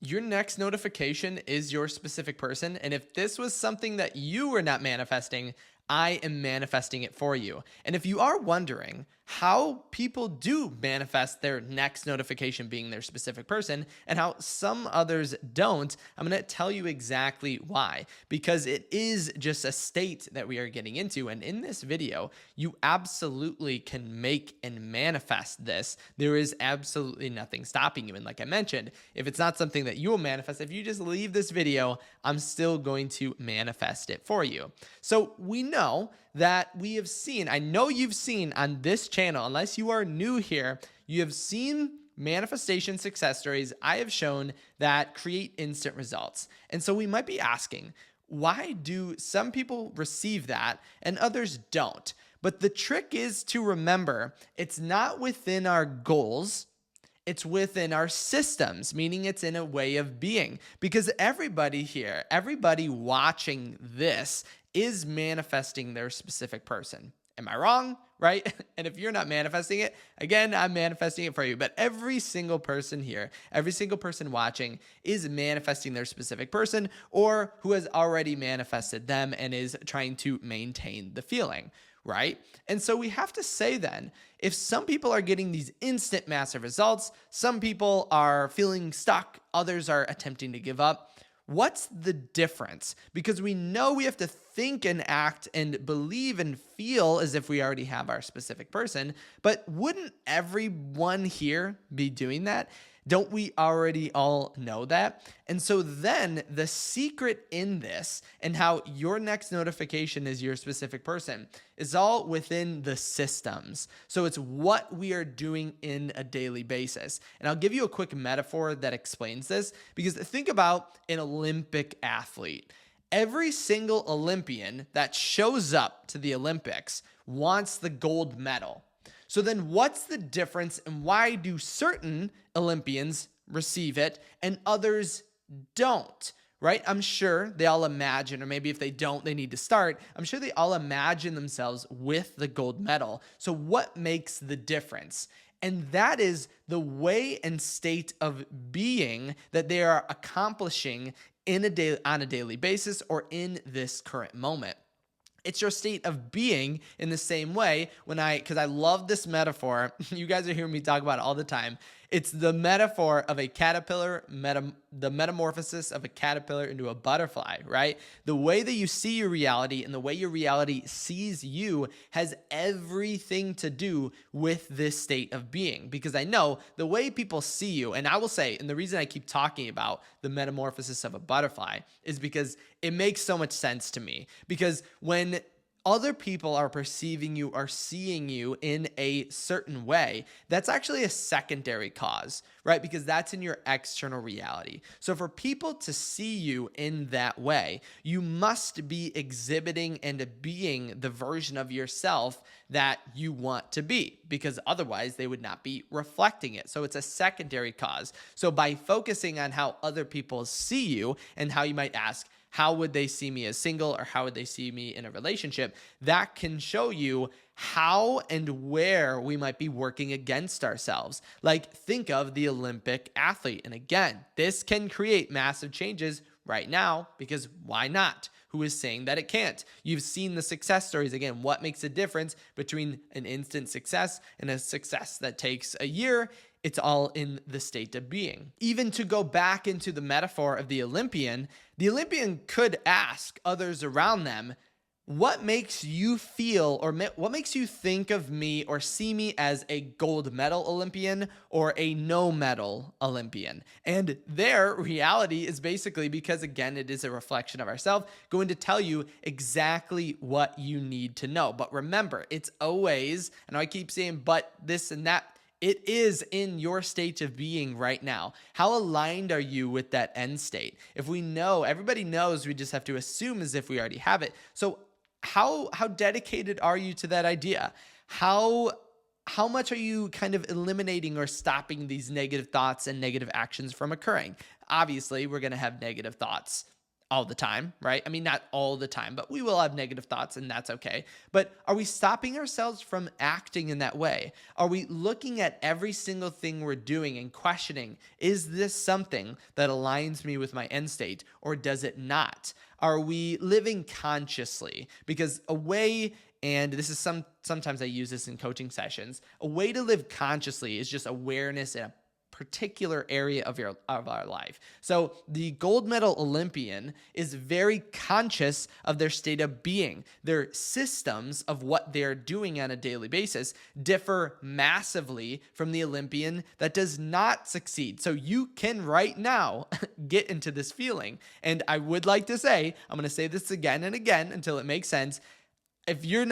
Your next notification is your specific person. And if this was something that you were not manifesting, I am manifesting it for you. And if you are wondering how people do manifest their next notification being their specific person and how some others don't, I'm going to tell you exactly why. Because it is just a state that we are getting into. And in this video, you absolutely can make and manifest this. There is absolutely nothing stopping you. And like I mentioned, if it's not something that you will manifest, if you just leave this video, I'm still going to manifest it for you. So we know that we have seen, I know you've seen on this channel, unless you are new here, you have seen manifestation success stories I have shown that create instant results. And so we might be asking, why do some people receive that and others don't? But the trick is to remember, it's not within our goals. It's within our systems, meaning it's in a way of being, because everybody here, everybody watching this is manifesting their specific person. Am I wrong? Right? And if you're not manifesting it, again, I'm manifesting it for you. But every single person here, every single person watching is manifesting their specific person or who has already manifested them and is trying to maintain the feeling. Right? And so we have to say then, if some people are getting these instant massive results, some people are feeling stuck, others are attempting to give up, what's the difference? Because we know we have to think and act and believe and feel as if we already have our specific person, but wouldn't everyone here be doing that? Don't we already all know that? And so then the secret in this and how your next notification is your specific person is all within the systems. So it's what we are doing in a daily basis. And I'll give you a quick metaphor that explains this, because think about an Olympic athlete. Every single Olympian that shows up to the Olympics wants the gold medal. So then what's the difference and why do certain Olympians receive it and others don't, right? I'm sure they all imagine, or maybe if they don't, they need to start. I'm sure they all imagine themselves with the gold medal. So what makes the difference? And that is the way and state of being that they are accomplishing on a daily basis or in this current moment. It's your state of being in the same way because I love this metaphor. You guys are hearing me talk about it all the time. It's the metaphor of a caterpillar, the metamorphosis of a caterpillar into a butterfly, right? The way that you see your reality and the way your reality sees you has everything to do with this state of being. Because I know the way people see you, and I will say, and the reason I keep talking about the metamorphosis of a butterfly is because it makes so much sense to me. Because when other people are perceiving you or seeing you in a certain way, that's actually a secondary cause, right? Because that's in your external reality. So for people to see you in that way, you must be exhibiting and being the version of yourself that you want to be, because otherwise they would not be reflecting it. So it's a secondary cause. So by focusing on how other people see you and how you might ask, how would they see me as single or how would they see me in a relationship? That can show you how and where we might be working against ourselves. Like think of the Olympic athlete. And again, this can create massive changes right now because why not? Who is saying that it can't? You've seen the success stories. Again, what makes a difference between an instant success and a success that takes a year? It's all in the state of being. Even to go back into the metaphor of the Olympian could ask others around them, what makes you feel or what makes you think of me or see me as a gold medal Olympian or a no medal Olympian? And their reality is basically, because again, it is a reflection of ourselves, going to tell you exactly what you need to know. But remember, it's always, and I keep saying, but this and that, it is in your state of being right now. How aligned are you with that end state? If we know, everybody knows, we just have to assume as if we already have it. So how dedicated are you to that idea? How much are you kind of eliminating or stopping these negative thoughts and negative actions from occurring? Obviously, we're going to have negative thoughts. all the time, right? I mean, not all the time, but we will have negative thoughts and that's okay. But are we stopping ourselves from acting in that way? Are we looking at every single thing we're doing and questioning, is this something that aligns me with my end state or does it not? Are we living consciously? Because a way, and this is sometimes I use this in coaching sessions, a way to live consciously is just awareness in a particular area of our life. So the gold medal Olympian is very conscious of their state of being. Their systems of what they're doing on a daily basis differ massively from the Olympian that does not succeed. So you can right now get into this feeling. And I would like to say, I'm going to say this again and again until it makes sense. If you're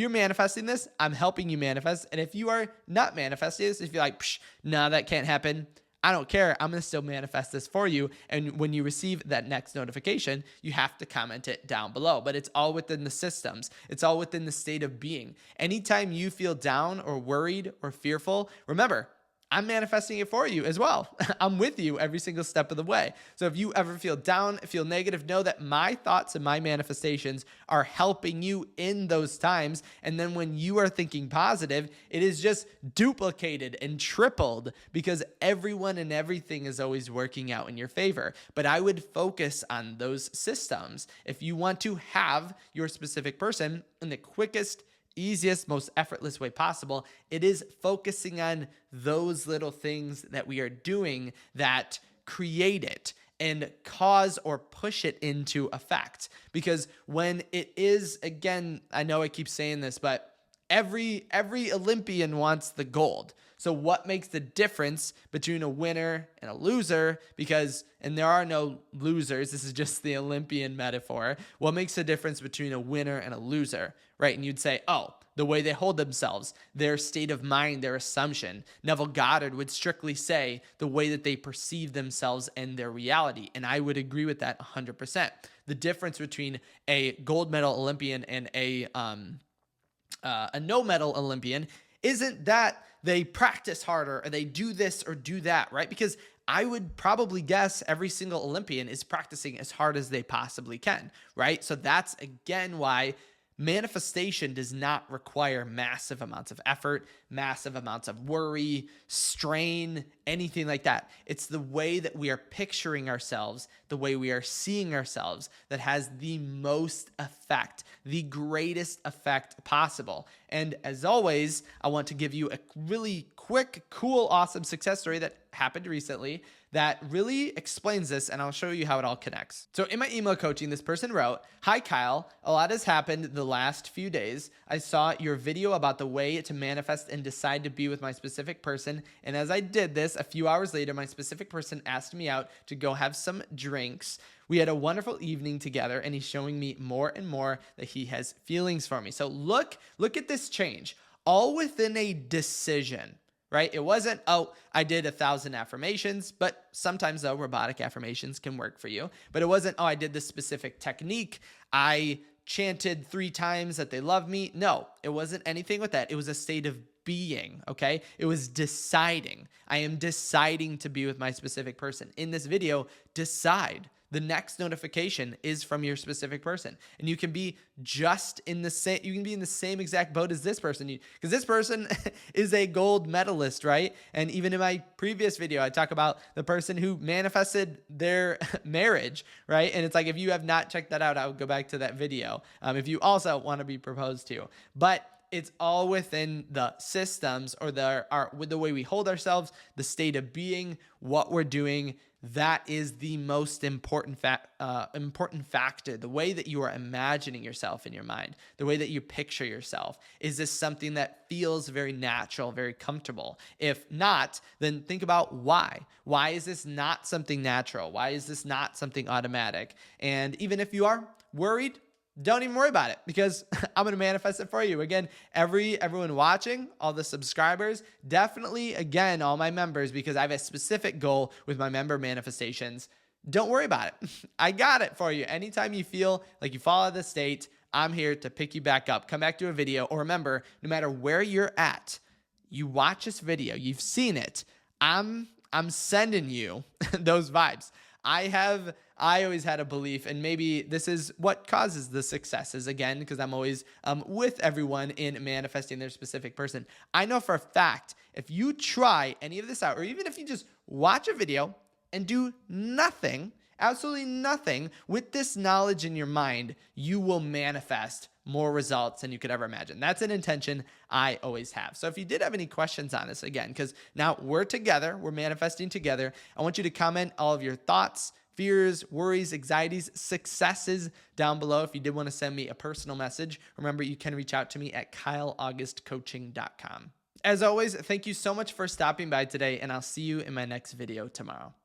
manifesting this, I'm helping you manifest. And if you are not manifesting this, if you're like, no, that can't happen, I don't care. I'm going to still manifest this for you. And when you receive that next notification, you have to comment it down below. But it's all within the systems. It's all within the state of being. Anytime you feel down or worried or fearful, remember, I'm manifesting it for you as well. I'm with you every single step of the way. So if you ever feel down, feel negative, know that my thoughts and my manifestations are helping you in those times. And then when you are thinking positive, it is just duplicated and tripled because everyone and everything is always working out in your favor. But I would focus on those systems. If you want to have your specific person in the quickest, easiest, most effortless way possible, it is focusing on those little things that we are doing that create it and cause or push it into effect. Because when it is, again, I know I keep saying this, but every Olympian wants the gold. So what makes the difference between a winner and a loser? And there are no losers. This is just the Olympian metaphor. What makes the difference between a winner and a loser, right? And you'd say, oh, the way they hold themselves, their state of mind, their assumption. Neville Goddard would strictly say the way that they perceive themselves and their reality. And I would agree with that 100%. The difference between a gold medal Olympian and a no medal Olympian isn't that they practice harder or they do this or do that, right? Because I would probably guess every single Olympian is practicing as hard as they possibly can, right? So that's again why manifestation does not require massive amounts of effort, massive amounts of worry, strain, anything like that. It's the way that we are picturing ourselves, the way we are seeing ourselves that has the most effect, the greatest effect possible. And as always, I want to give you a really quick, cool, awesome success story that happened recently that really explains this, and I'll show you how it all connects. So in my email coaching, this person wrote, "Hi Kyle, a lot has happened the last few days. I saw your video about the way to manifest and decide to be with my specific person, and as I did this, a few hours later, my specific person asked me out to go have some drinks. We had a wonderful evening together, and he's showing me more and more that he has feelings for me." So look at this change, all within a decision. Right? It wasn't, oh, I did 1,000 affirmations, but sometimes though robotic affirmations can work for you. But it wasn't, oh, I did this specific technique. I chanted 3 times that they love me. No, it wasn't anything with that. It was a state of being, okay? It was deciding. I am deciding to be with my specific person. In this video, decide. The next notification is from your specific person. And you can be in the same exact boat as this person. Because this person is a gold medalist, right? And even in my previous video, I talk about the person who manifested their marriage, right? And it's like, if you have not checked that out, I would go back to that video. If you also want to be proposed to. But it's all within the systems or with the way we hold ourselves, the state of being, what we're doing. That is the most important factor. The way that you are imagining yourself in your mind, the way that you picture yourself. Is this something that feels very natural, very comfortable? If not, then think about why. Why is this not something natural? Why is this not something automatic? And even if you are worried, don't even worry about it because I'm going to manifest it for you. Again, everyone watching, all the subscribers, definitely, again, all my members, because I have a specific goal with my member manifestations. Don't worry about it. I got it for you. Anytime you feel like you fall out of the state, I'm here to pick you back up. Come back to a video. Or remember, no matter where you're at, you watch this video, you've seen it. I'm sending you those vibes. I always had a belief, and maybe this is what causes the successes again, because I'm always with everyone in manifesting their specific person. I know for a fact, if you try any of this out, or even if you just watch a video and do nothing, absolutely nothing with this knowledge in your mind, you will manifest more results than you could ever imagine. That's an intention I always have. So if you did have any questions on this, again, because now we're together, we're manifesting together, I want you to comment all of your thoughts, fears, worries, anxieties, successes down below. If you did want to send me a personal message, remember you can reach out to me at kyleaugustcoaching.com. As always, thank you so much for stopping by today, and I'll see you in my next video tomorrow.